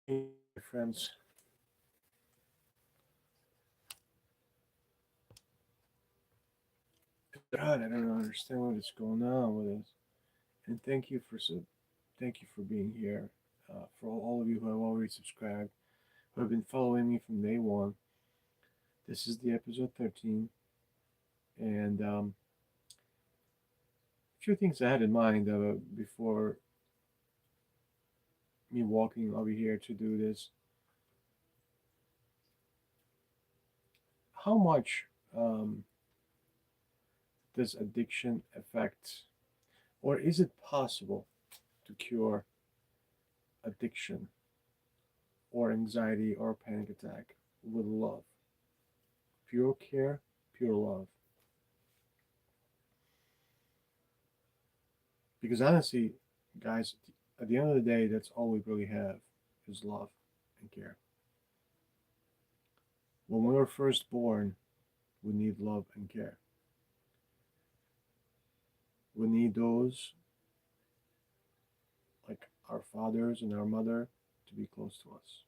Hey, friends. God, I don't understand what is going on with this. And thank you for being here. For all of you who have already subscribed, who have been following me from day one. This is the episode 13, and a few things I had in mind before me walking over here to do this. How much um, does addiction affect, or is it possible to cure addiction or anxiety or panic attack with love? Pure care, pure love. Because honestly, guys, at the end of the day, that's all we really have is love and care. When we were first born, we need love and care. We need those, like our fathers and our mother, to be close to us.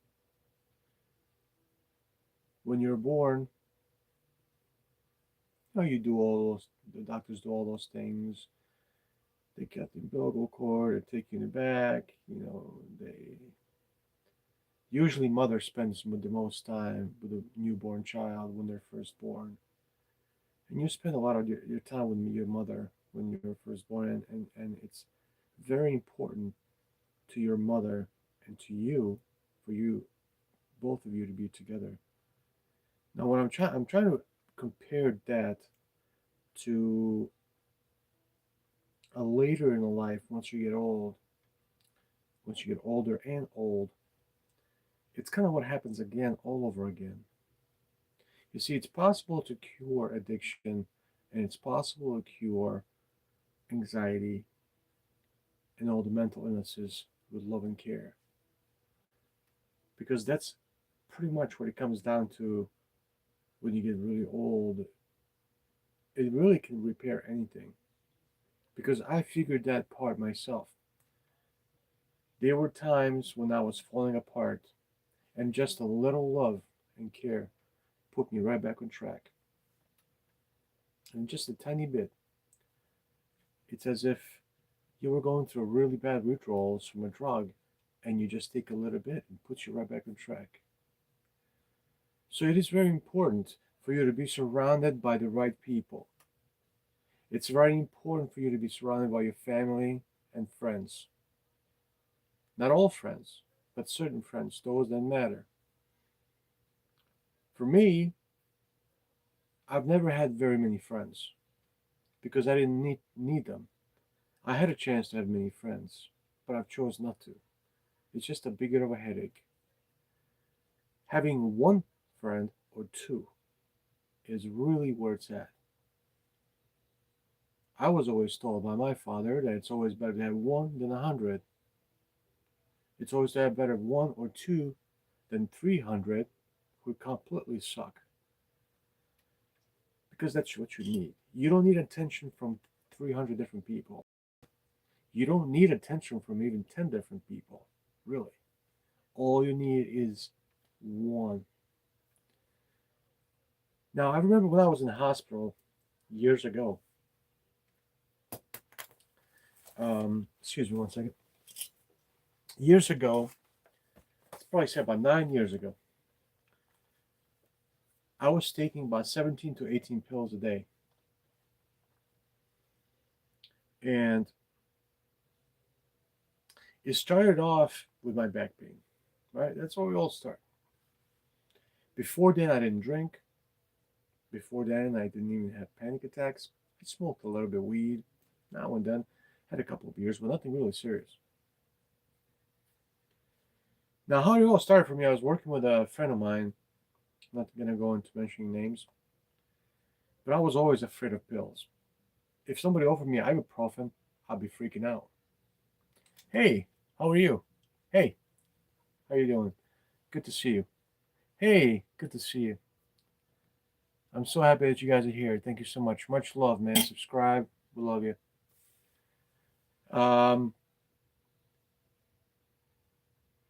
When you're born, you do all those, the doctors do all those things. They cut the umbilical cord, they take you in the back, they usually mother spends the most time with a newborn child when they're first born. And you spend a lot of your time with your mother when you're first born, and it's very important to your mother and to you, for you, both of you to be together. Now, what I'm trying to compare that to a later in the life, once you get old, once you get older and old, it's kind of what happens again, all over again. You see, it's possible to cure addiction, and it's possible to cure anxiety and all the mental illnesses with love and care. Because that's pretty much what it comes down to when you get really old. It really can repair anything. Because I figured that part myself. There were times when I was falling apart, and just a little love and care put me right back on track. And just a tiny bit. It's as if you were going through really bad withdrawals from a drug, and you just take a little bit and puts you right back on track. So it is very important for you to be surrounded by the right people. It's very important for you to be surrounded by your family and friends. Not all friends, but certain friends, those that matter. For me, I've never had very many friends because I didn't need them. I had a chance to have many friends, but I've chose not to. It's just a bigger of a headache. Having one friend or two is really where it's at. I was always told by my father that it's always better to have one than 100. It's always to have better one or two than 300 who completely suck. Because that's what you need. You don't need attention from 300 different people. You don't need attention from even 10 different people, really. All you need is one. Now, I remember when I was in the hospital years ago. Excuse me one second. Years ago, it's probably said about 9 years ago, I was taking about 17 to 18 pills a day. And it started off with my back pain, right? That's where we all start. Before then, I didn't drink. Before then, I didn't even have panic attacks. I smoked a little bit of weed now and then, had a couple of beers, but nothing really serious. Now, how it all started for me, I was working with a friend of mine. I'm not going to go into mentioning names, but I was always afraid of pills. If somebody offered me ibuprofen, I'd be freaking out. Hey, how are you? Hey, how you doing? Good to see you. Hey, good to see you. I'm so happy that you guys are here. Thank you so much. Much love, man. Subscribe. We love you. Um,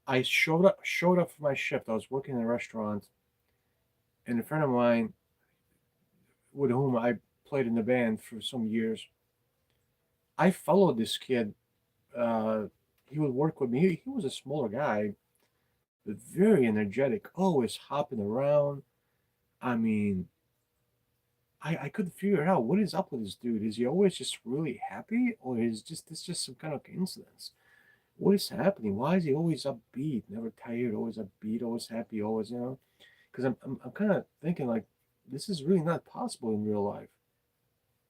I showed up for my shift. I was working in a restaurant, and a friend of mine with whom I played in the band for some years, I followed this kid. Uh, he would work with me. He was a smaller guy, but very energetic, always hopping around. I mean, I couldn't figure out what is up with this dude. Is he always just really happy, or is just this just some kind of coincidence? What is happening? Why is he always upbeat, never tired, always upbeat, always happy, always, Because I'm kind of thinking like, this is really not possible in real life,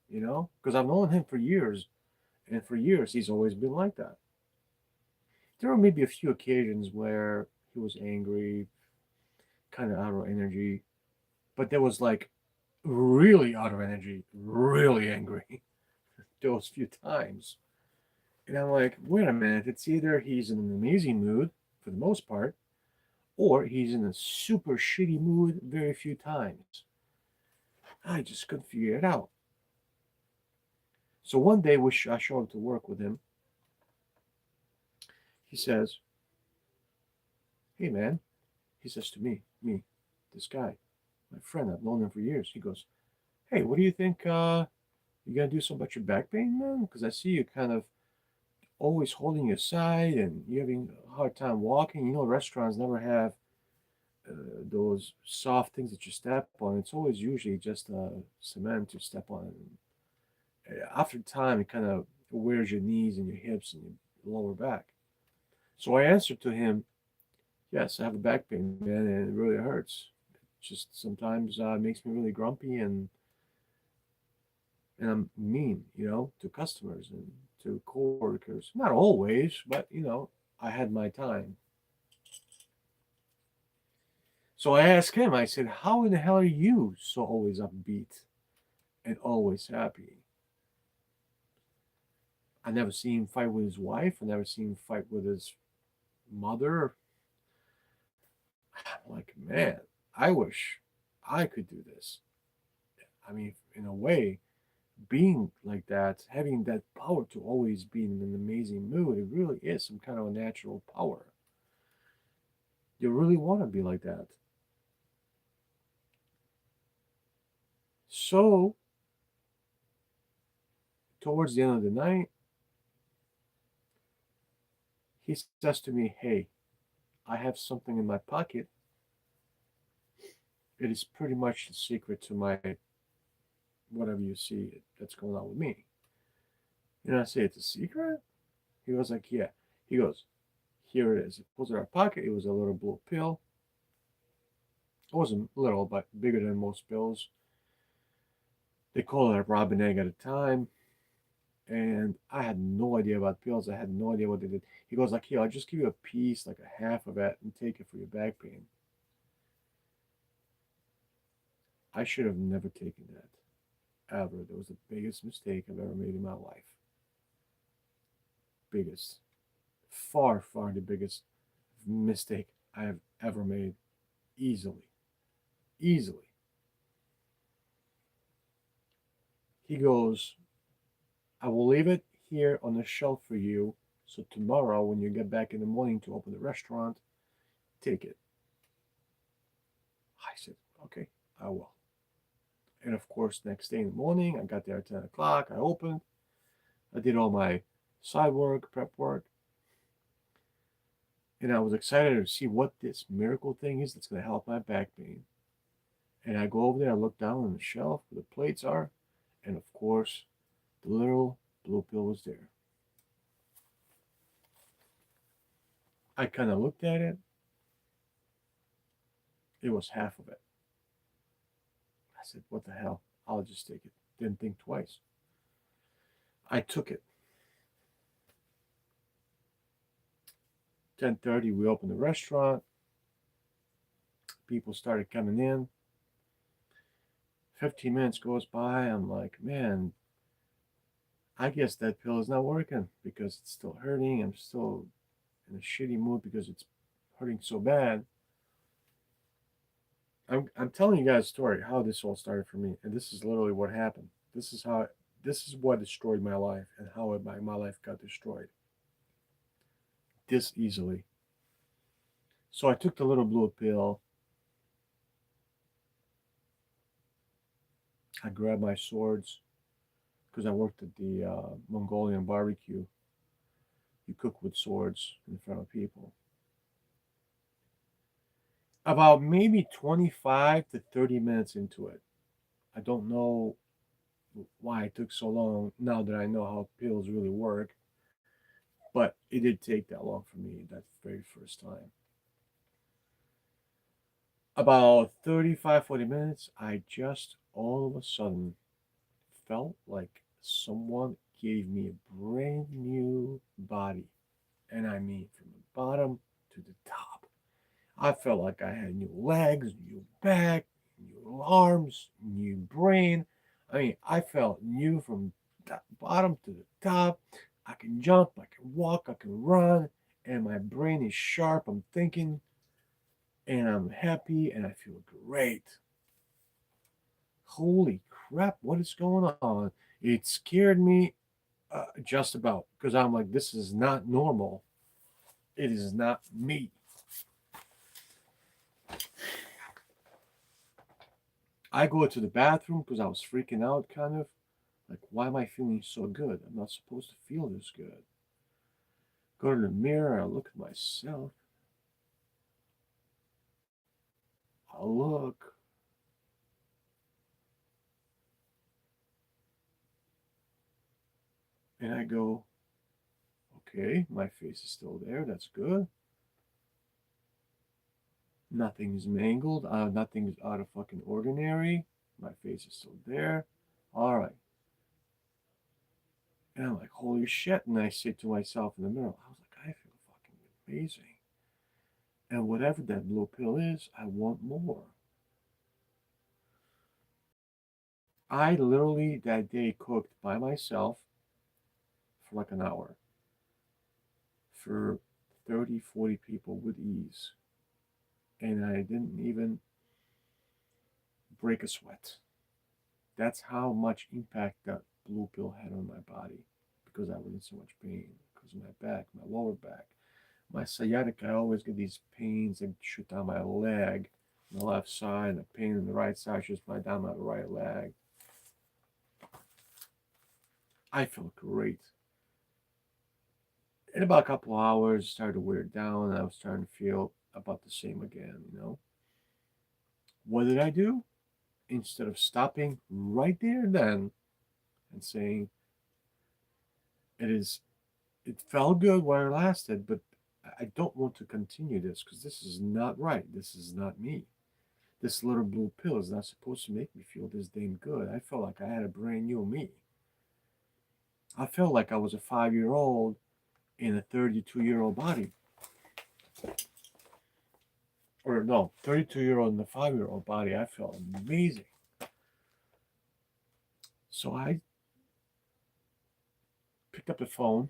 Because I've known him for years, and for years he's always been like that. There were maybe a few occasions where he was angry, kind of out of energy, but there was like really out of energy, really angry those few times. And I'm like, wait a minute, it's either he's in an amazing mood for the most part, or he's in a super shitty mood very few times. I just couldn't figure it out. So one day, I show up to work with him. He says, "Hey man," he says to me, this guy, my friend, I've known him for years. He goes, "Hey, what do you think? You gonna do something about your back pain, man? Because I see you kind of always holding your side and you're having a hard time walking. Restaurants never have those soft things that you step on. It's always usually just cement to step on. And after time, it kind of wears your knees and your hips and your lower back." So I answered to him, "Yes, I have a back pain, man, and it really hurts. It just sometimes makes me really grumpy and I'm mean, to customers and to coworkers. Not always, but I had my time." So I asked him, I said, "How in the hell are you so always upbeat and always happy?" I never seen him fight with his wife. I never seen him fight with his mother. I'm like, man, I wish I could do this. I mean, in a way, being like that, having that power to always be in an amazing mood, it really is some kind of a natural power. You really want to be like that. So, towards the end of the night, he says to me, "Hey, I have something in my pocket. It is pretty much the secret to my whatever you see that's going on with me." I say, "It's a secret?" He goes like, "Yeah." He goes, "Here it is." He pulls it out of our pocket. It was a little blue pill. It wasn't little, but bigger than most pills. They call it a robin egg at a time. And I had no idea about pills. I had no idea what they did. He goes like, "Here, I'll just give you a piece, like a half of it, and take it for your back pain." I should have never taken that. Ever. That was the biggest mistake I've ever made in my life. Biggest. Far, far the biggest mistake I have ever made. Easily. Easily. He goes, "I will leave it here on the shelf for you. So tomorrow, when you get back in the morning to open the restaurant, take it." I said, "Okay, I will." And of course, next day in the morning, I got there at 10 o'clock. I opened. I did all my side work, prep work. And I was excited to see what this miracle thing is that's going to help my back pain. And I go over there, I look down on the shelf where the plates are. And of course, the little blue pill was there. I kind of looked at it. It was half of it. I said, "What the hell? I'll just take it." Didn't think twice. I took it. 10:30, we opened the restaurant. People started coming in. 15 minutes goes by. I'm like, man, I guess that pill is not working because it's still hurting. I'm still in a shitty mood because it's hurting so bad. I'm telling you guys a story how this all started for me, and this is literally what happened. This is what destroyed my life and how my life got destroyed this easily. So I took the little blue pill. I grabbed my swords because I worked at the Mongolian barbecue. You cook with swords in front of people. About maybe 25 to 30 minutes into it. I don't know why it took so long now that I know how pills really work, but it did take that long for me that very first time. About 35, 40 minutes, I just all of a sudden felt like someone gave me a brand new body. And I mean from the bottom to the top. I felt like I had new legs, new back, new arms, new brain. I mean, I felt new from the bottom to the top. I can jump, I can walk, I can run, and my brain is sharp. I'm thinking, and I'm happy, and I feel great. Holy crap, what is going on? It scared me just about because I'm like, this is not normal. It is not me. I go to the bathroom because I was freaking out, kind of. Like, why am I feeling so good? I'm not supposed to feel this good. Go to the mirror, I look at myself. I look, and I go, okay, my face is still there. That's good. Nothing's mangled. Nothing's out of fucking ordinary. My face is still there. All right. And I'm like, holy shit. And I say to myself in the mirror, I was like, I feel fucking amazing. And whatever that blue pill is, I want more. I literally that day cooked by myself for like an hour for 30, 40 people with ease. And I didn't even break a sweat. That's how much impact that blue pill had on my body because I was in so much pain because of my back, my lower back. My sciatica, I always get these pains that shoot down my leg, on the left side, and the pain on the right side shoots my down my right leg. I felt great. In about a couple of hours, it started to wear down, and I was starting to feel about the same again. What did I do? Instead of stopping right there and then and saying, it is, it felt good while it lasted, but I don't want to continue this because this is not right. This is not me. This little blue pill is not supposed to make me feel this damn good. I felt like I had a brand new me. I felt like I was a 5-year old in a 32-year-old body. Or no, 32-year-old in a 5-year-old body. I felt amazing. So I picked up the phone.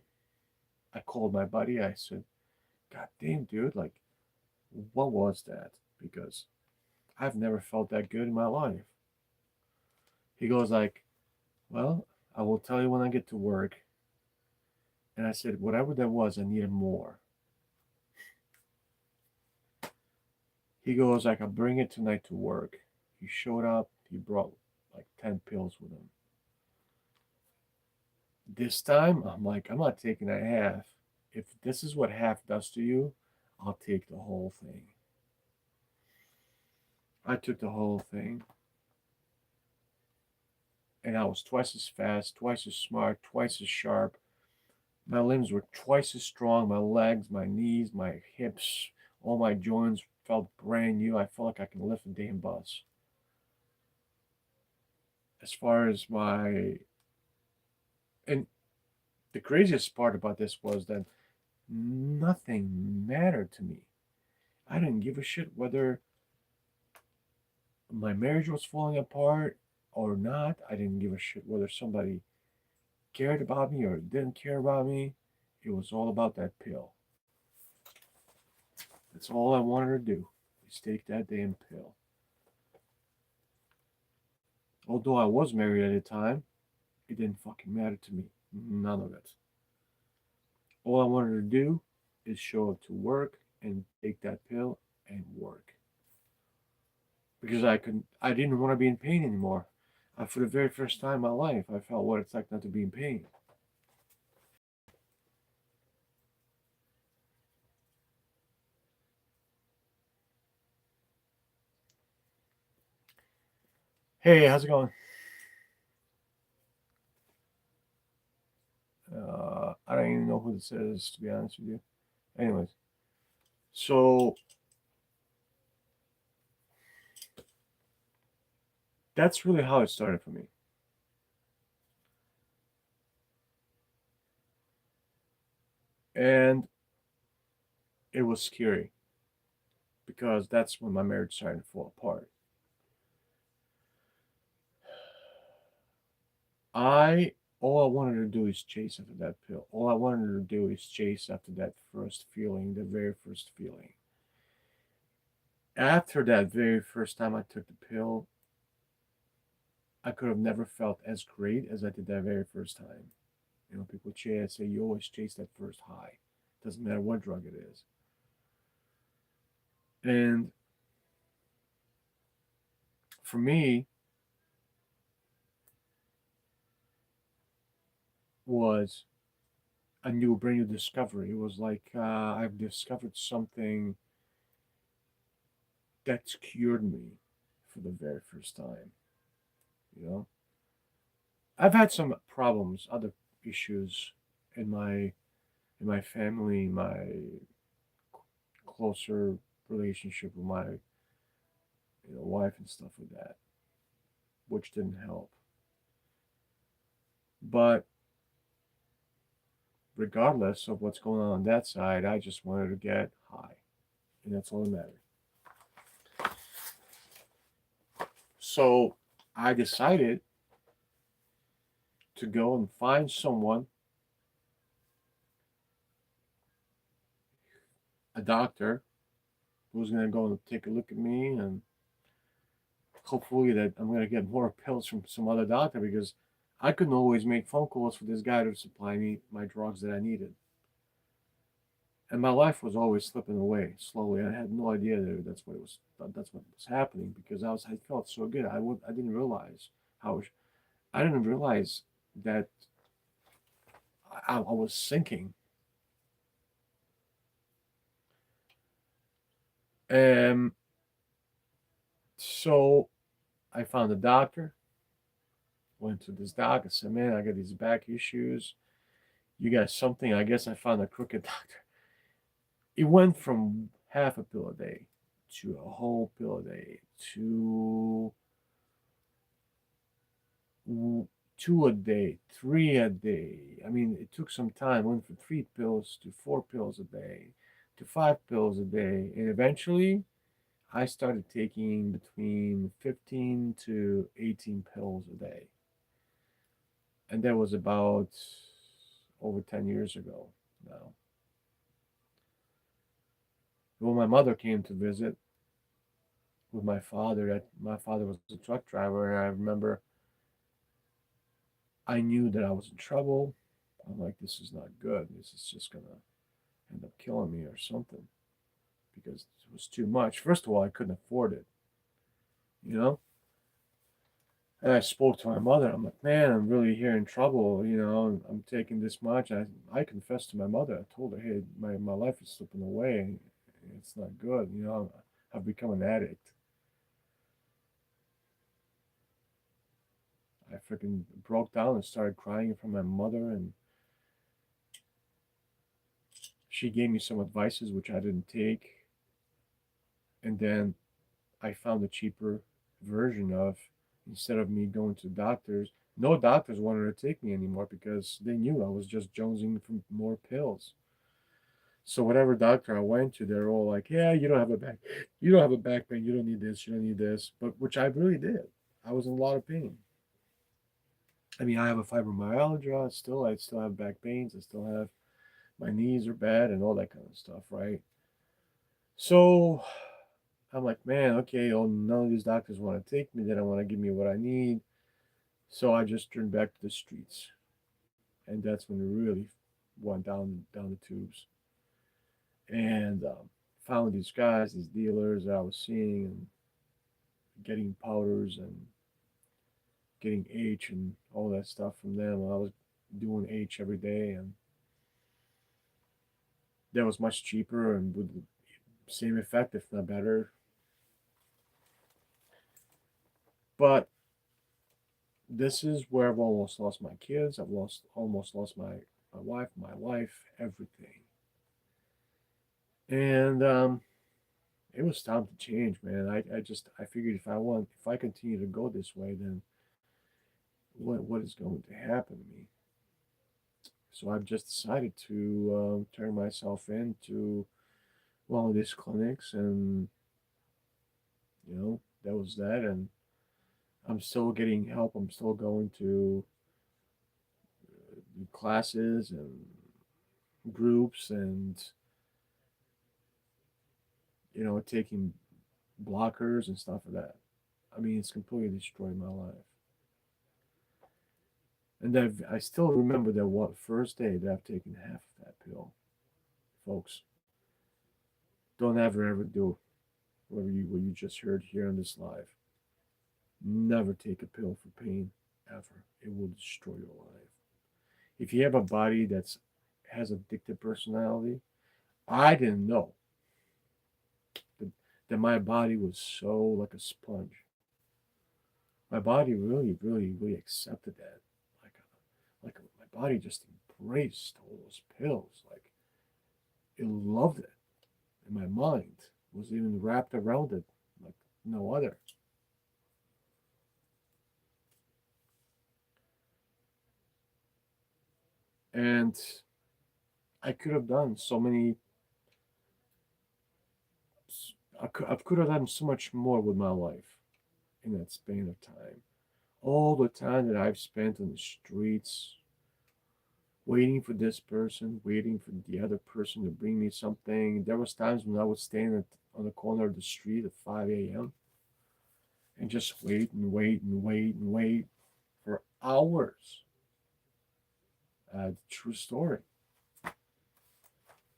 I called my buddy. I said, God damn, dude, like, what was that? Because I've never felt that good in my life. He goes like, well, I will tell you when I get to work. And I said, whatever that was, I needed more. He goes like, I'll bring it tonight to work. He showed up. He brought like 10 pills with him. This time, I'm like, I'm not taking a half. If this is what half does to you, I'll take the whole thing. I took the whole thing. And I was twice as fast, twice as smart, twice as sharp. My limbs were twice as strong. My legs, my knees, my hips, all my joints felt brand new. I felt like I can lift a damn bus. As far as my. And the craziest part about this was that nothing mattered to me. I didn't give a shit whether my marriage was falling apart or not. I didn't give a shit whether somebody cared about me or didn't care about me. It was all about that pill. That's all I wanted to do is take that damn pill. Although I was married at the time, it didn't fucking matter to me. None of it. All I wanted to do is show up to work, and take that pill and work because I didn't want to be in pain anymore. For the very first time in my life, I felt what it's like not to be in pain. Hey, how's it going? I don't even know who this is, to be honest with you. Anyways, so that's really how it started for me. And it was scary because that's when my marriage started to fall apart. I all I wanted to do is chase after that pill. All I wanted to do is chase after that first feeling, the very first feeling. After that very first time I took the pill, I could have never felt as great as I did that very first time. People say you always chase that first high. Doesn't matter what drug it is. And for me, was a brand new discovery. It was like I've discovered something that's cured me for the very first time. You know, I've had some problems, other issues in my family, my closer relationship with my wife and stuff like that, which didn't help. But regardless of what's going on that side, I just wanted to get high, and that's all that mattered. So I decided to go and find someone, a doctor, who's going to go and take a look at me, and hopefully that I'm going to get more pills from some other doctor because I couldn't always make phone calls for this guy to supply me my drugs that I needed. And my life was always slipping away slowly. I had no idea that that's what was happening because I felt so good. I didn't realize how I didn't realize that I was sinking. Um, so I found a doctor. Went to this doc. I said, "Man, I got these back issues. You got something?" I guess I found a crooked doctor. It went from half a pill a day to a whole pill a day to two a day, three a day. I mean, it took some time. Went from 3 pills to 4 pills a day to 5 pills a day. And eventually, I started taking between 15 to 18 pills a day. And that was about over 10 years ago now. When my mother came to visit with my father, that my father was a truck driver, and I remember I knew that I was in trouble. I'm like, this is not good. This is just gonna end up killing me or something because it was too much. First of all, I couldn't afford it, you know. And I spoke to my mother. I'm like, man, I'm really here in trouble. I'm taking this much. I confessed to my mother. I told her, hey, my life is slipping away. It's not good. I've become an addict. I freaking broke down and started crying in front of my mother, and she gave me some advices which I didn't take. And then I found a cheaper version of, instead of me going to doctors, no doctors wanted to take me anymore because they knew I was just jonesing for more pills. So whatever doctor I went to, they're all like, "Yeah, you don't have a back pain, you don't need this, you don't need this," but which I really did. I was in a lot of pain. I mean, I have a fibromyalgia. I still have back pains. I still have my knees are bad and all that kind of stuff, right? So I'm like, man, okay, oh, none of these doctors want to take me. They don't want to give me what I need. So I just turned back to the streets, and that's when it really went down the tubes. And found these guys, these dealers that I was seeing, and getting powders and getting H and all that stuff from them. I was doing H every day, and that was much cheaper and with the same effect, if not better. But this is where I've almost lost my kids. I've almost lost my wife, my life, everything. And it was time to change, man. I figured if I continue to go this way, then what is going to happen to me? So I've just decided to turn myself into one of these clinics, and that was that. And I'm still getting help. I'm still going to classes and groups, and taking blockers and stuff like that. I mean, it's completely destroyed my life. And I still remember that first day that I've taken half of that pill. Folks, don't ever do what you just heard here on this live. Never take a pill for pain, ever. It will destroy your life. If you have a body that's has addictive personality, I didn't know that, that my body was so like a sponge. My body really accepted that. Like, my body just embraced all those pills. Like, it loved it. And my mind was even wrapped around it like no other. And I could have done so many, I could have done so much more with my life in that span of time. All the time that I've spent on the streets, waiting for this person, waiting for the other person to bring me something. There was times when I would stand on the corner of the street at 5 a.m. and just wait and wait and wait and wait for hours. True story.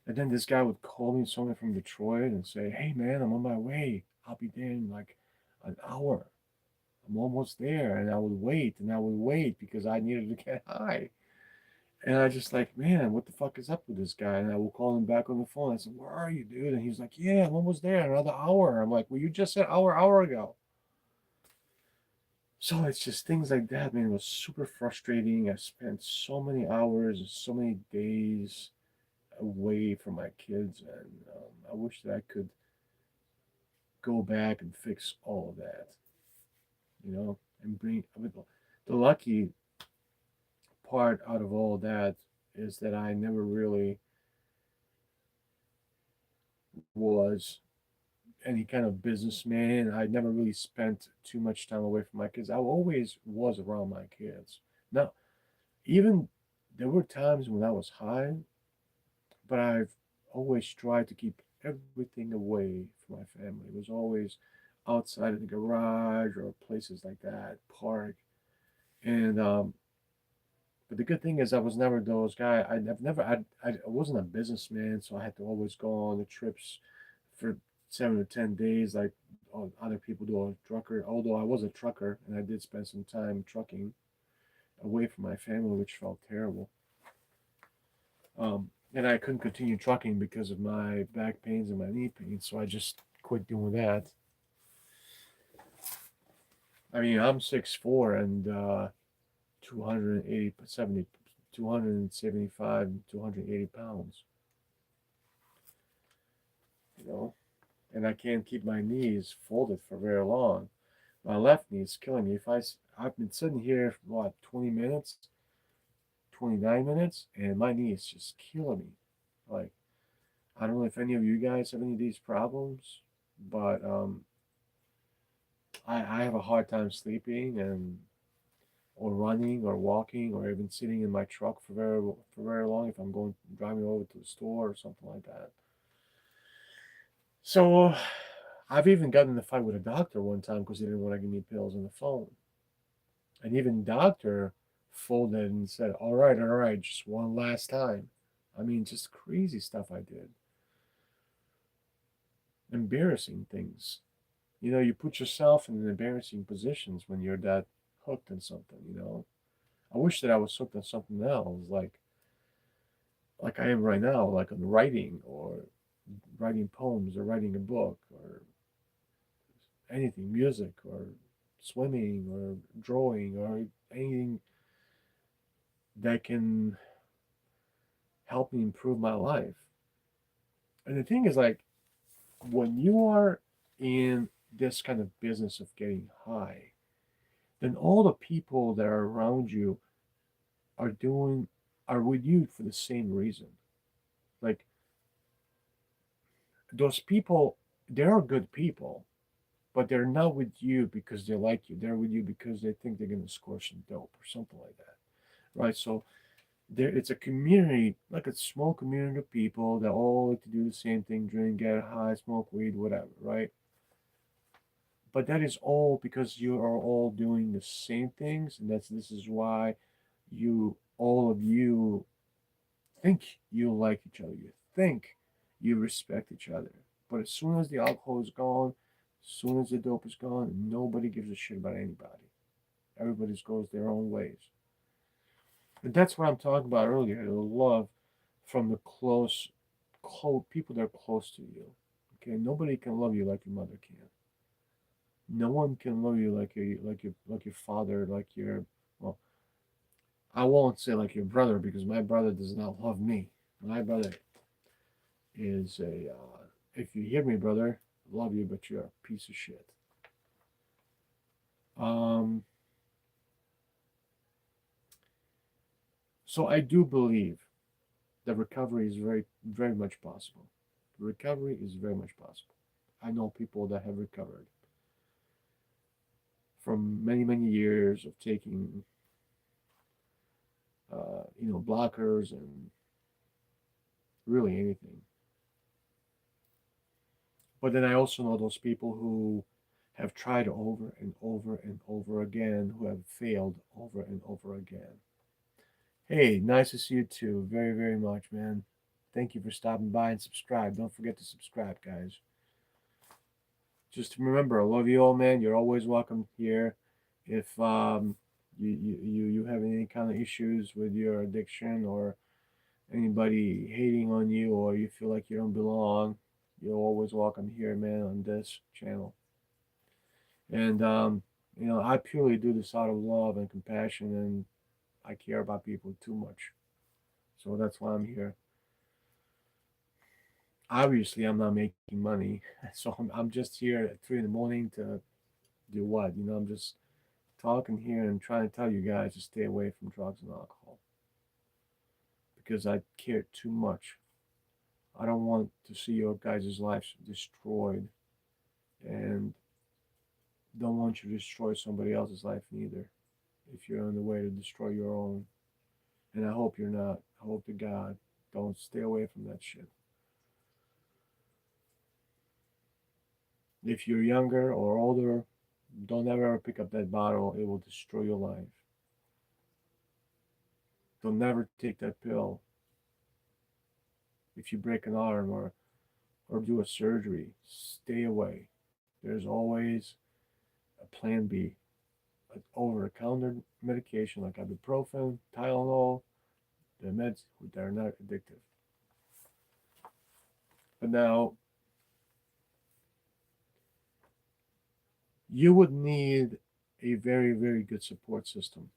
And then this guy would call me, someone from Detroit, and say, "Hey man, I'm on my way. I'll be there in like an hour. I'm almost there." And I would wait because I needed to get high. And I just like, man, what the fuck is up with this guy? And I will call him back on the phone. I said, "Where are you, dude?" And he's like, "Yeah, I'm almost there. Another hour." I'm like, "Well, you just said hour ago." So it's just things like that, man. It was super frustrating. I spent so many hours and so many days away from my kids, and I wish that I could go back and fix all of that, and bring. I mean, the lucky part out of all that is that I never really was any kind of businessman. I never really spent too much time away from my kids. I always was around my kids. Now, even there were times when I was high, but I've always tried to keep everything away from my family. It was always outside of the garage or places like that, park. And but the good thing is I was never those guy. I wasn't a businessman, so I had to always go on the trips for 7 to 10 days, like other people do. A trucker, although I was a trucker and I did spend some time trucking away from my family, which felt terrible. And I couldn't continue trucking because of my back pains and my knee pains, so I just quit doing that. I mean, I'm 6'4" and 280, 70, 275, 280 pounds, you know, and I can't keep my knees folded for very long. My left knee is killing me. I've been sitting here for what, 20 minutes, 29 minutes, and my knee is just killing me. Like, I don't know if any of you guys have any of these problems, but I have a hard time sleeping and or running or walking or even sitting in my truck for very long if I'm going driving over to the store or something like that. So I've even gotten in a fight with a doctor one time because he didn't want to give me pills on the phone. And even doctor folded and said, all right, just one last time. I mean, just crazy stuff I did. embarrassing things. You put yourself in embarrassing positions when you're that hooked on something. I wish that I was hooked on something else, like I am right now, like on writing or writing poems or writing a book or anything, music or swimming or drawing or anything that can help me improve my life. And the thing is, like, when you are in this kind of business of getting high, then all the people that are around you are doing are with you for the same reason. Like, those people, they are good people, but they're not with you because they like you. They're with you because they think they're gonna score some dope or something like that, right? So it's a community, like a small community of people that all like to do the same thing: drink, get high, smoke weed, whatever, right? But that is all because you are all doing the same things, and this is why all of you think you like each other. You think you respect each other. But as soon as the alcohol is gone, as soon as the dope is gone, nobody gives a shit about anybody. Everybody just goes their own ways. And that's what I'm talking about earlier, the love from the close people that are close to you. Okay, nobody can love you like your mother can. No one can love you like your father, like your well, I won't say like your brother because my brother does not love me. My brother is a if you hear me, brother, I love you, but you're a piece of shit. Um, so I do believe that recovery is very, very much possible. Recovery is very much possible. I know people that have recovered from many, many years of taking, blockers and really anything. But then I also know those people who have tried over and over and over again, who have failed over and over again. Hey, nice to see you too. Very, very much, man. Thank you for stopping by and subscribe. Don't forget to subscribe, guys. Just remember, I love you all, man. You're always welcome here. If you have any kind of issues with your addiction or anybody hating on you or you feel like you don't belong, you're always welcome here, man, on this channel. And I purely do this out of love and compassion, and I care about people too much. So that's why I'm here. Obviously, I'm not making money, so I'm just here at 3 in the morning to do what? I'm just talking here and trying to tell you guys to stay away from drugs and alcohol because I care too much. I don't want to see your guys' lives destroyed, and don't want you to destroy somebody else's life neither if you're on the way to destroy your own. And I hope you're not. I hope to God, don't stay away from that shit. If you're younger or older, don't ever pick up that bottle. It will destroy your life. Don't never take that pill. If you break an arm or do a surgery, stay away. There's always a plan B, an over-the-counter medication like ibuprofen, Tylenol, the meds that are not addictive. But now, you would need a very, very good support system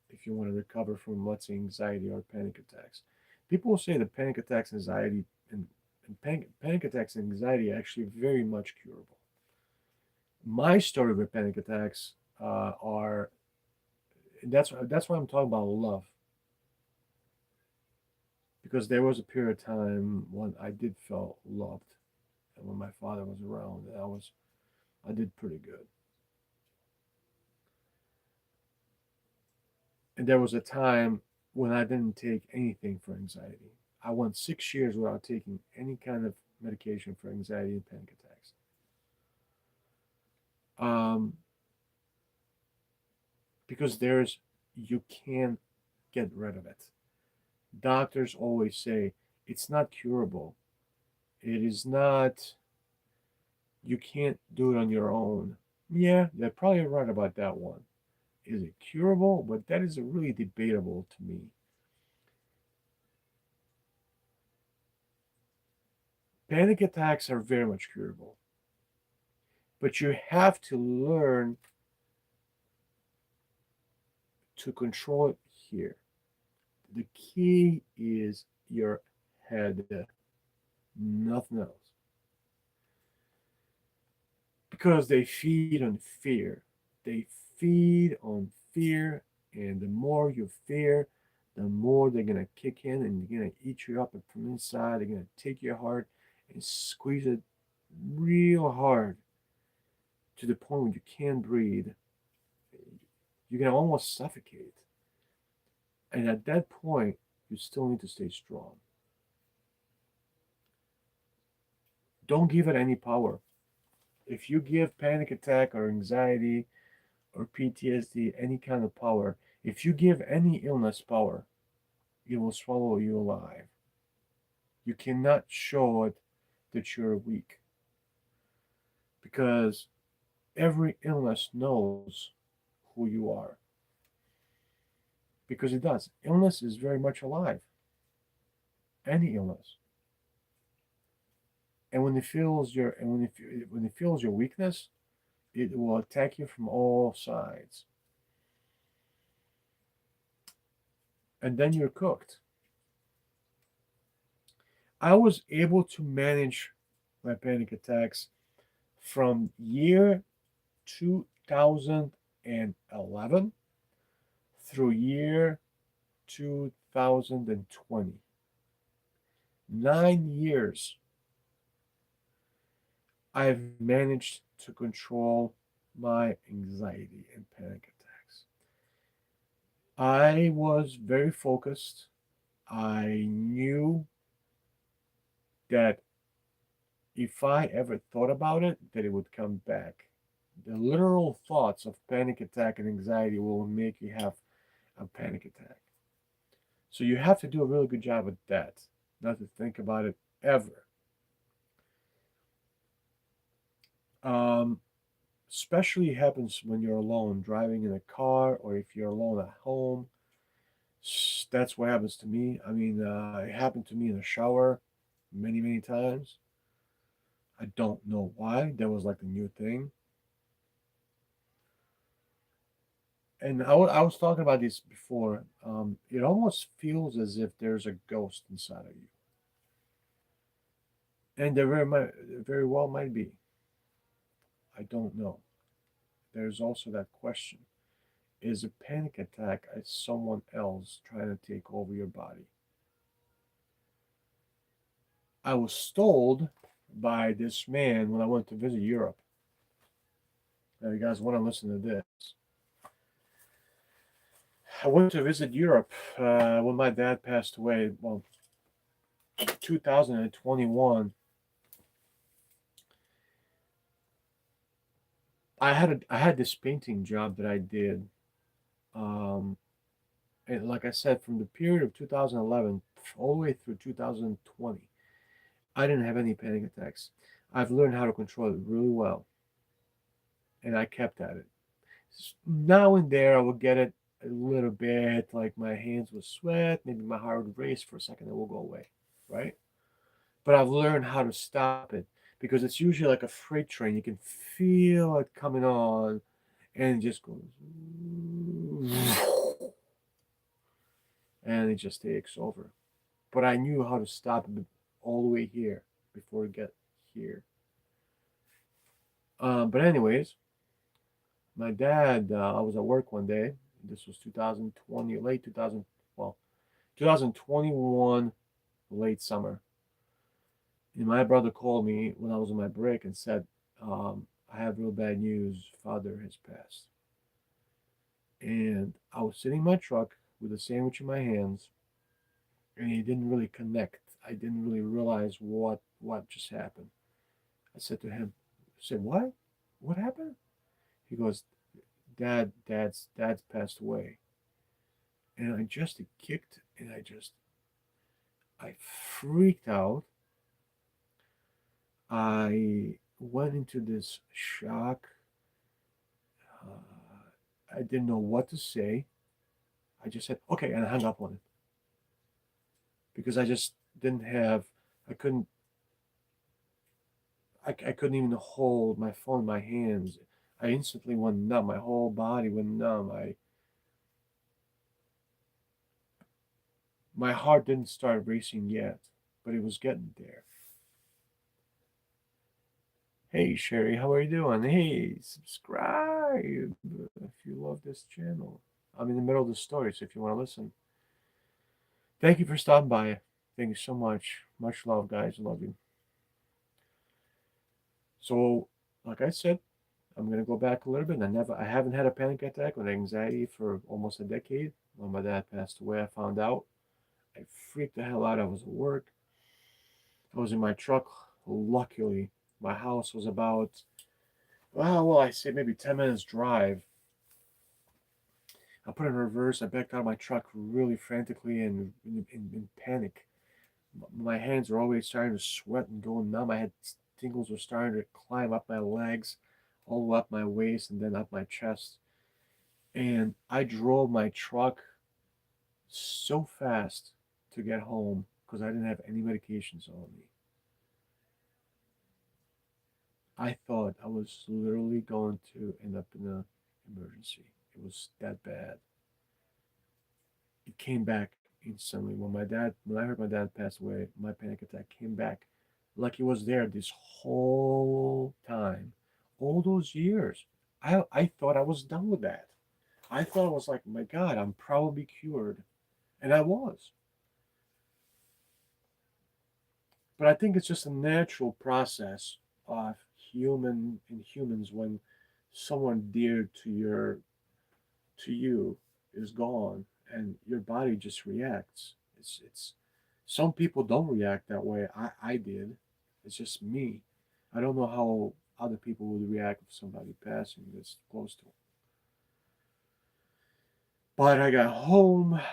if you want to recover from, let's say, anxiety or panic attacks. People will say that panic attacks, anxiety, and panic attacks and anxiety are actually very much curable. My story with panic attacks are that's why I'm talking about love, because there was a period of time when I did feel loved, and when my father was around, and I did pretty good. And there was a time when I didn't take anything for anxiety. I went 6 years without taking any kind of medication for anxiety and panic attacks. Um, because you can't get rid of it. Doctors always say it's not curable. It is not. You can't do it on your own. Yeah, they're probably right about that one. Is it curable? But that is really debatable to me. Panic attacks are very much curable, but you have to learn to control it here. The key is your head, nothing else. Because they feed on fear. They feed on fear, and the more you fear, the more they're gonna kick in and they're gonna eat you up from inside. They're gonna take your heart and squeeze it real hard to the point where you can't breathe. You're gonna almost suffocate. And at that point, you still need to stay strong. Don't give it any power. If you give panic attack or anxiety or PTSD any kind of power, if you give any illness power, it will swallow you alive. You cannot show it that you're weak because every illness knows who you are because it does. Illness is very much alive. Any illness. And when it feels your weakness, it will attack you from all sides. And then you're cooked. I was able to manage my panic attacks from year 2011 through year 2020. 9 years I've managed to control my anxiety and panic attacks. I was very focused. I knew that if I ever thought about it, that it would come back. The literal thoughts of panic attack and anxiety will make you have a panic attack. So you have to do a really good job with that, not to think about it ever. Um, Especially happens when you're alone, driving in a car, or if you're alone at home. That's what happens to me. I mean, it happened to me in the shower many, many times. I don't know why. That was like a new thing. And I was talking about this before. It almost feels as if there's a ghost inside of you, and there very well might be. I don't know. There's also that question: is a panic attack someone else trying to take over your body? I was told by this man when I went to visit Europe. Now, you guys want to listen to this? I went to visit Europe when my dad passed away. Well, 2021. I had this painting job that I did, um, and like I said, from the period of 2011 all the way through 2020, I didn't have any panic attacks. I've learned how to control it really well, and I kept at it. Now and there, I would get it a little bit, like my hands would sweat, maybe my heart would race for a second, it will go away, right? But I've learned how to stop it because it's usually like a freight train. You can feel it coming on, and it just goes, and it just takes over. But I knew how to stop it all the way here before it get here. But anyways, my dad, I was at work one day. This was 2020, late 2000, well, 2021, late summer. And my brother called me when I was on my break and said, I have real bad news. Father has passed. And I was sitting in my truck with a sandwich in my hands, and he didn't really connect. I didn't really realize what just happened. I said to him, I said, what? What happened? He goes, dad's passed away. And I just kicked and I freaked out. I went into this shock. I didn't know what to say. I just said, okay, and I hung up on it because I just didn't have, I couldn't, I couldn't even hold my phone in my hands. I instantly went numb. My whole body went numb. My heart didn't start racing yet, but it was getting there. Hey Sherry, how are you doing? Hey, subscribe if you love this channel. I'm in the middle of the story, so if you want to listen. Thank you for stopping by. Thank you so much. Much love, guys. Love you. So, like I said, I'm gonna go back a little bit. I haven't had a panic attack with anxiety for almost a decade. When my dad passed away, I found out. I freaked the hell out. I was at work. I was in my truck. Luckily, my house was about, well, I say maybe 10 minutes drive. I put it in reverse. I backed out of my truck really frantically and in panic. My hands were already starting to sweat and go numb. My head tingles were starting to climb up my legs, all up my waist, and then up my chest. And I drove my truck so fast to get home because I didn't have any medications on me. I thought I was literally going to end up in an emergency. It was that bad. It came back instantly when I heard my dad pass away. My panic attack came back like it was there this whole time, all those years. I thought I was done with that. I thought I was like, my God, I'm probably cured, and I was. But I think it's just a natural process of humans when someone dear to you is gone and your body just reacts. It's some people don't react that way. I did. It's just me. I don't know how other people would react if somebody passing this close to them. But I got home. My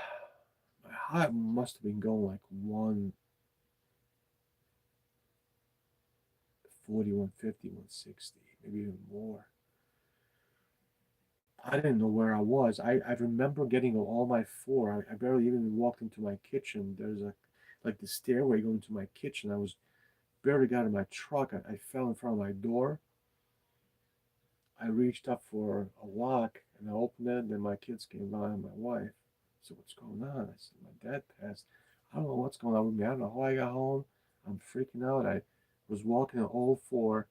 heart must have been going like 140, 150, 160, maybe even more. I didn't know where I was. I remember getting on all my four. I barely even walked into my kitchen. There's like the stairway going to my kitchen. I was barely got in my truck. I fell in front of my door. I reached up for a lock and I opened it. And then my kids came by and my wife. I said, "What's going on?" I said, "My dad passed. I don't know what's going on with me. I don't know how I got home. I'm freaking out." I was walking on all four.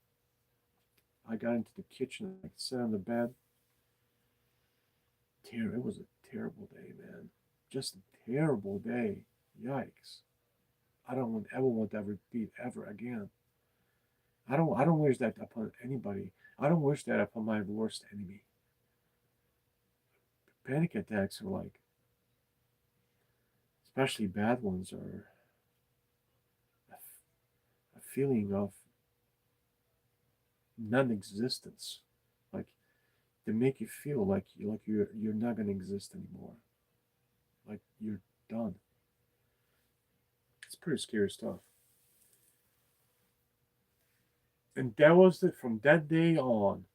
I got into the kitchen. I sat on the bed. It was a terrible day, man. Just a terrible day. Yikes. I don't want, ever want that repeat ever again. I don't wish that upon anybody. I don't wish that upon my worst enemy. Panic attacks are like, especially bad ones, are a feeling of non-existence. Like they make you feel like you're not gonna exist anymore. Like you're done. It's pretty scary stuff. And that was it. From that day on,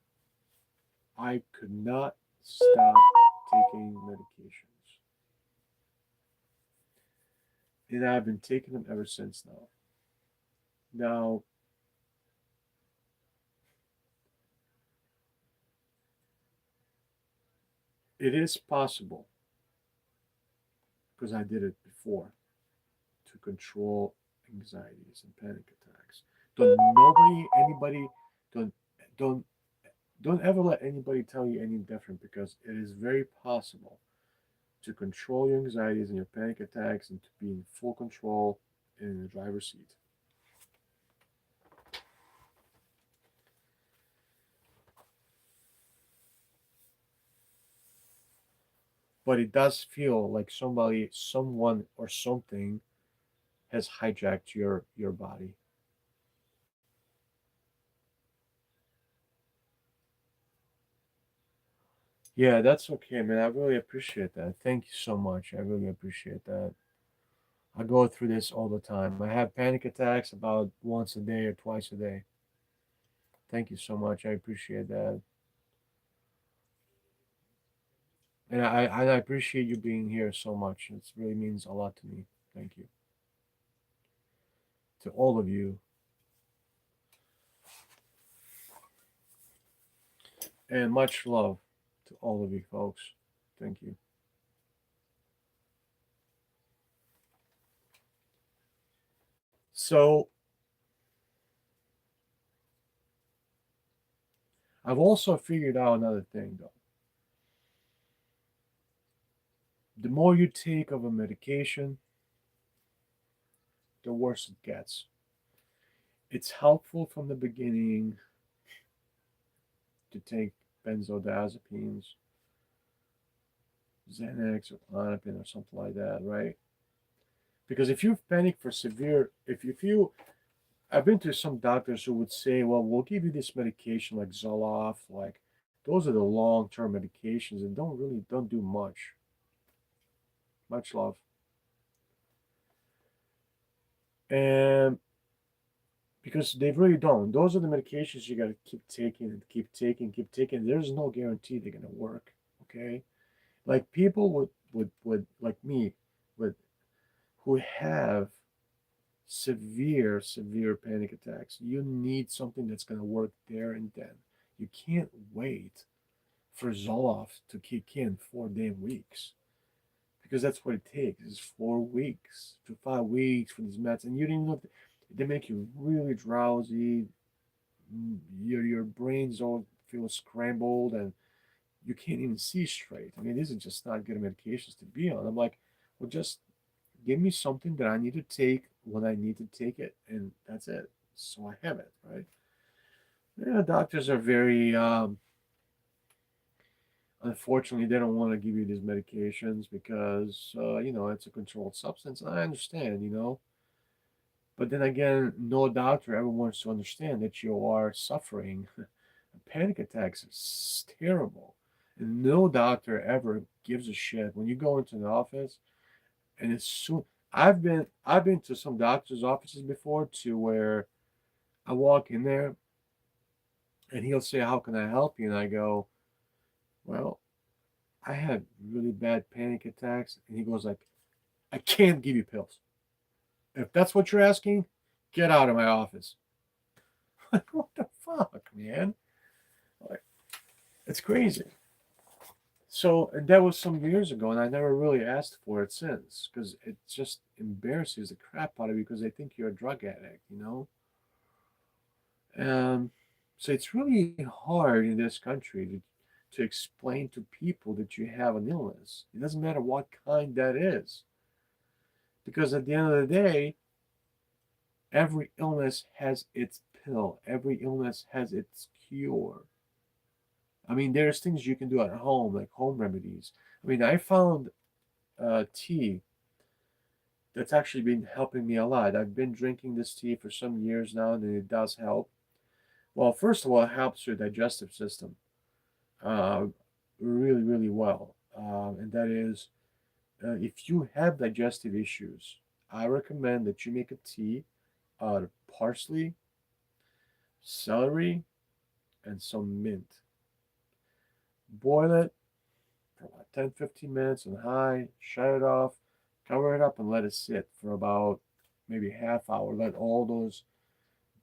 I could not stop taking medications. And I've been taking them ever since now. Now, it is possible, because I did it before, to control anxieties and panic attacks. Anybody, don't, don't, don't ever let anybody tell you any different, because it is very possible to control your anxieties and your panic attacks and to be in full control in the driver's seat. But it does feel like someone, or something has hijacked your body. Yeah, that's okay, man. I really appreciate that. Thank you so much. I really appreciate that. I go through this all the time. I have panic attacks about once a day or twice a day. Thank you so much. I appreciate that. And I appreciate you being here so much. It really means a lot to me. Thank you. To all of you. And much love to all of you folks. Thank you. So, I've also figured out another thing though. The more you take of a medication, the worse it gets. It's helpful from the beginning to take benzodiazepines, Xanax or Klonopin or something like that, right? Because if you panic for severe, if you, I've been to some doctors who would say, well, we'll give you this medication like Zoloft, like those are the long-term medications and don't do much. Much love. And because they really don't. Those are the medications you got to keep taking and keep taking, keep taking. There's no guarantee they're gonna work. Okay, like people would like me, with who have severe panic attacks. You need something that's gonna work there and then. You can't wait for Zoloft to kick in 4 damn weeks because that's what it takes. Is 4 weeks to 5 weeks for these meds, and you didn't know they make you really drowsy. Your brains all feel scrambled and you can't even see straight. I mean, these are just not good medications to be on. I'm like, well, just give me something that I need to take when I need to take it, and that's it. So I have it, right? Yeah, doctors are very, unfortunately, they don't want to give you these medications because, it's a controlled substance. And I understand, But then again, no doctor ever wants to understand that you are suffering panic attacks is terrible. And no doctor ever gives a shit. When you go into the office and it's soon I've been to some doctor's offices before to where I walk in there and he'll say, how can I help you? And I go, well, I had really bad panic attacks. And he goes like, I can't give you pills. If that's what you're asking, get out of my office. Like, what the fuck, man? Like, it's crazy. So and that was some years ago, and I never really asked for it since because it just embarrasses the crap out of you because they think you're a drug addict. So it's really hard in this country to explain to people that you have an illness. It doesn't matter what kind that is, because at the end of the day, every illness has its pill. Every illness has its cure. I mean, there's things you can do at home, like home remedies. I mean, I found tea that's actually been helping me a lot. I've been drinking this tea for some years now, and it does help. Well, first of all, it helps your digestive system uh, really well. And that is, if you have digestive issues, I recommend that you make a tea out of parsley, celery, and some mint. Boil it for about 10-15 minutes on high, shut it off, cover it up, and let it sit for about maybe half hour. Let all those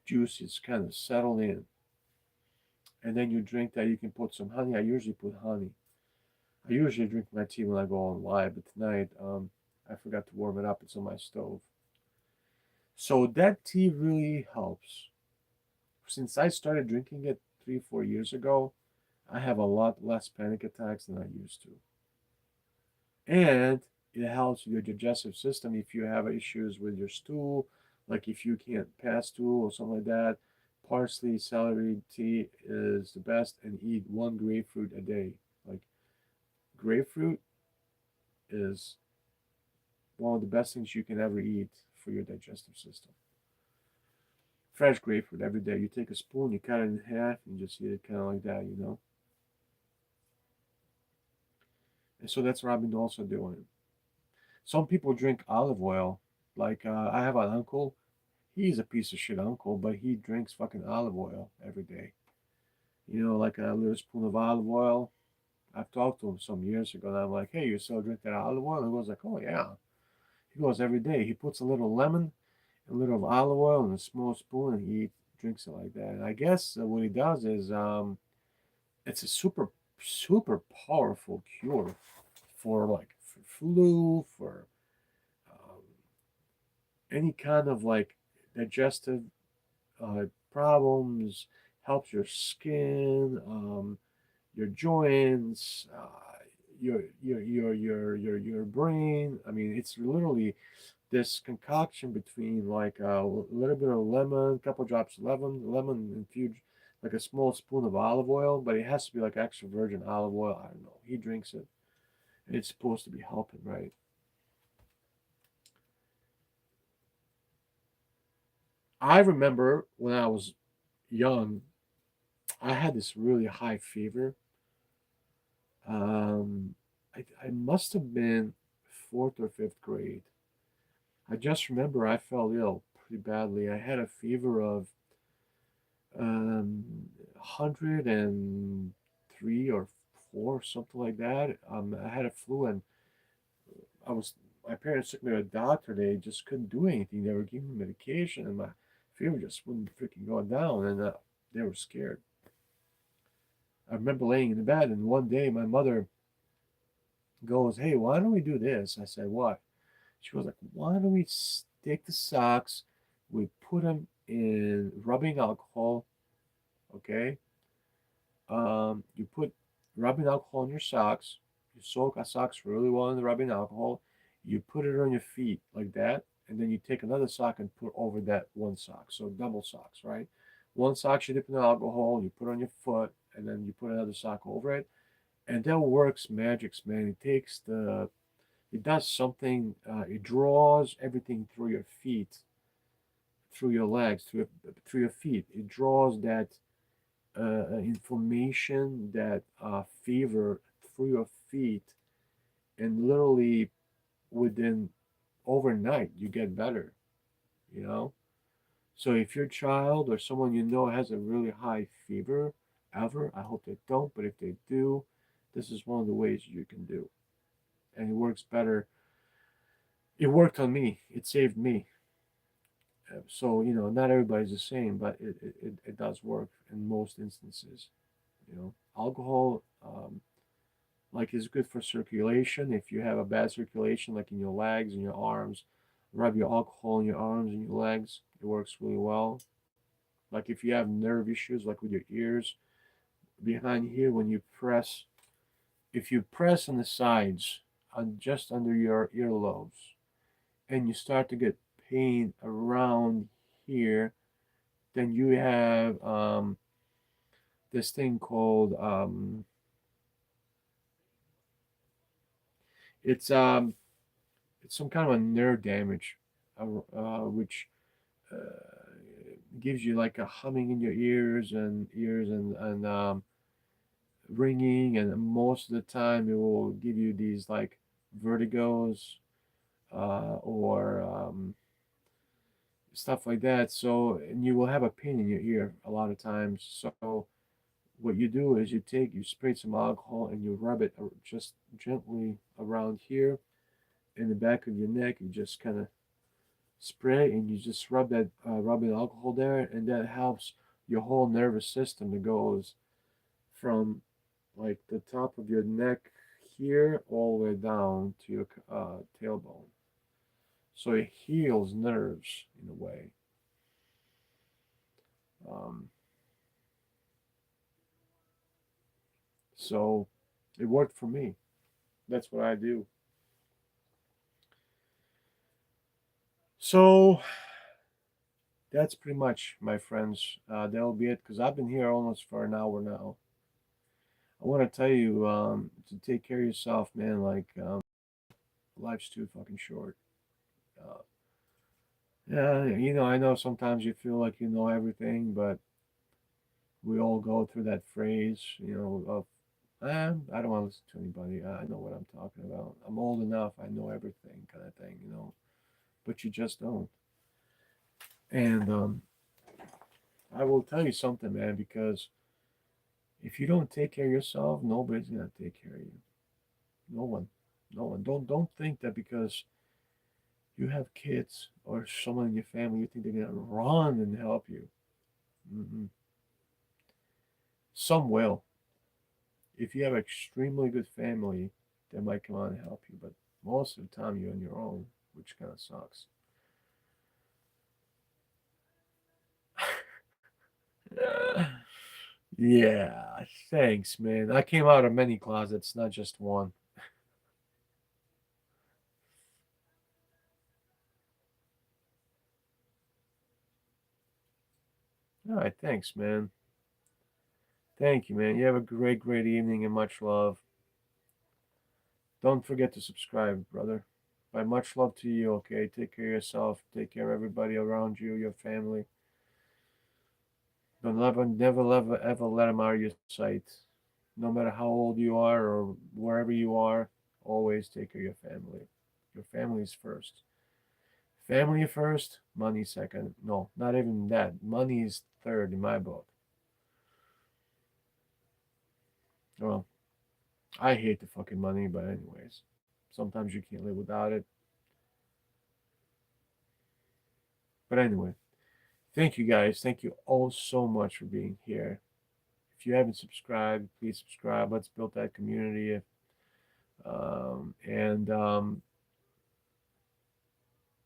juices kind of settle in. And then you drink that. You can put some honey. I usually put honey. I usually drink my tea when I go on live, but tonight I forgot to warm it up. It's on my stove. So that tea really helps. Since I started drinking it 3-4 years ago, I have a lot less panic attacks than I used to. And it helps with your digestive system if you have issues with your stool, like if you can't pass stool or something like that. Parsley, celery tea is the best, and eat one grapefruit a day. Like grapefruit is one of the best things you can ever eat for your digestive system. Fresh grapefruit every day. You take a spoon, you cut it in half, and just eat it kind of like that. And so that's what I've been also doing. Some people drink olive oil. Like I have an uncle. He's a piece of shit uncle, but he drinks fucking olive oil every day. You know, like a little spoon of olive oil. I've talked to him some years ago, and I'm like, hey, you still drink that olive oil? And he goes like, oh yeah. He goes every day. He puts a little lemon, a little of olive oil in a small spoon, and he drinks it like that. And I guess what he does is, it's a super powerful cure for like for flu, for um, any kind of like digestive problems. Helps your skin, your joints, your brain. I mean, it's literally this concoction between like a little bit of lemon, a couple drops of lemon infused, like a small spoon of olive oil, but it has to be like extra virgin olive oil. I don't know. He drinks it. And it's supposed to be helping, right? I remember when I was young, I had this really high fever. Um, I must have been fourth or fifth grade. I just remember I fell ill pretty badly. I had a fever of 103 or four, something like that. I had a flu, and I was my parents took me to a doctor. They just couldn't do anything. They were giving me medication, and my fever just wouldn't freaking go down, and they were scared. I remember laying in the bed, and one day my mother goes, "Hey, why don't we do this?" I said, "What?" She was like, "Why don't we take the socks? We put them in rubbing alcohol, okay? You put rubbing alcohol on your socks. You soak our socks really well in the rubbing alcohol. You put it on your feet like that, and then you take another sock and put over that one sock. So double socks, right? One sock you dip in the alcohol, you put on your foot, and then you put another sock over it, and that works magics, man. It does something. It draws everything through your feet, through your legs, through your feet. It draws that information, that fever through your feet, and literally within overnight you get better. You know. So if your child or someone you know has a really high fever, ever, I hope they don't, but if they do, this is one of the ways you can do, and it works better. It worked on me. It saved me. So not everybody's the same, but it does work in most instances. Alcohol, like, is good for circulation. If you have a bad circulation, like in your legs and your arms, rub your alcohol in your arms and your legs. It works really well. Like if you have nerve issues, like with your ears behind here, when you press, if you press on the sides, on just under your earlobes, and you start to get pain around here, then you have this thing called it's um, it's some kind of a nerve damage, which uh, gives you like a humming in your ears and ringing, and most of the time it will give you these like vertigos or stuff like that. So, and you will have a pain in your ear a lot of times. So what you do is you spray some alcohol and you rub it just gently around here in the back of your neck. You just kind of spray and you just rub that rubbing alcohol there, and that helps your whole nervous system. It goes from like the top of your neck here all the way down to your tailbone. So it heals nerves in a way. Um, so it worked for me. That's what I do. So that's pretty much, my friends. That'll be it because I've been here almost for an hour now. I want to tell you to take care of yourself, man. Like, life's too fucking short. Uh, yeah, I know sometimes you feel like you know everything, but we all go through that phrase, of, I don't want to listen to anybody. I know what I'm talking about. I'm old enough. I know everything, kind of thing. But you just don't. And I will tell you something, man, because if you don't take care of yourself, nobody's gonna take care of you. No one. No one. Don't think that because you have kids or someone in your family, you think they're gonna run and help you. Mm-mm. Some will. If you have an extremely good family, they might come out and help you, but most of the time you're on your own, which kind of sucks. Yeah, thanks, man. I came out of many closets, not just one. All right, thanks, man. Thank you, man. You have a great, great evening and much love. Don't forget to subscribe, brother. By much love to you, okay? Take care of yourself. Take care of everybody around you, your family. Don't ever, never, ever, ever let them out of your sight. No matter how old you are or wherever you are, always take care of your family. Your family is first. Family first, money second. No, not even that. Money is third in my book. Well, I hate the fucking money, but anyways, sometimes you can't live without it. But anyway, thank you guys. Thank you all so much for being here. If you haven't subscribed, please subscribe. Let's build that community. And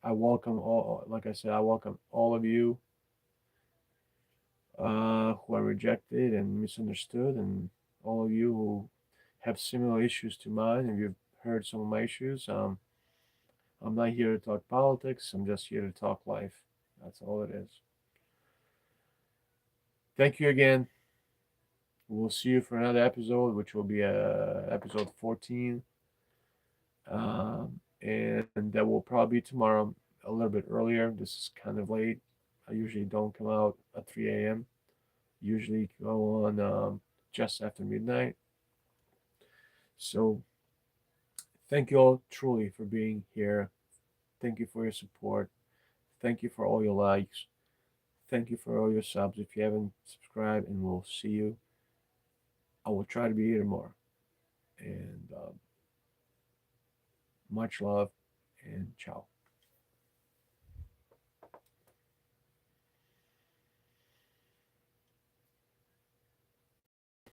I welcome all, like I said, I welcome all of you who are rejected and misunderstood, and all of you who have similar issues to mine. If you've heard some of my issues, I'm not here to talk politics. I'm just here to talk life. That's all it is. Thank you again. We'll see you for another episode, which will be episode 14. And that will probably be tomorrow, a little bit earlier. This is kind of late. I usually don't come out at 3 a.m. Usually go on just after midnight. So thank you all truly for being here. Thank you for your support. Thank you for all your likes. Thank you for all your subs. If you haven't subscribed, and we'll see you. I will try to be here more. And much love and ciao.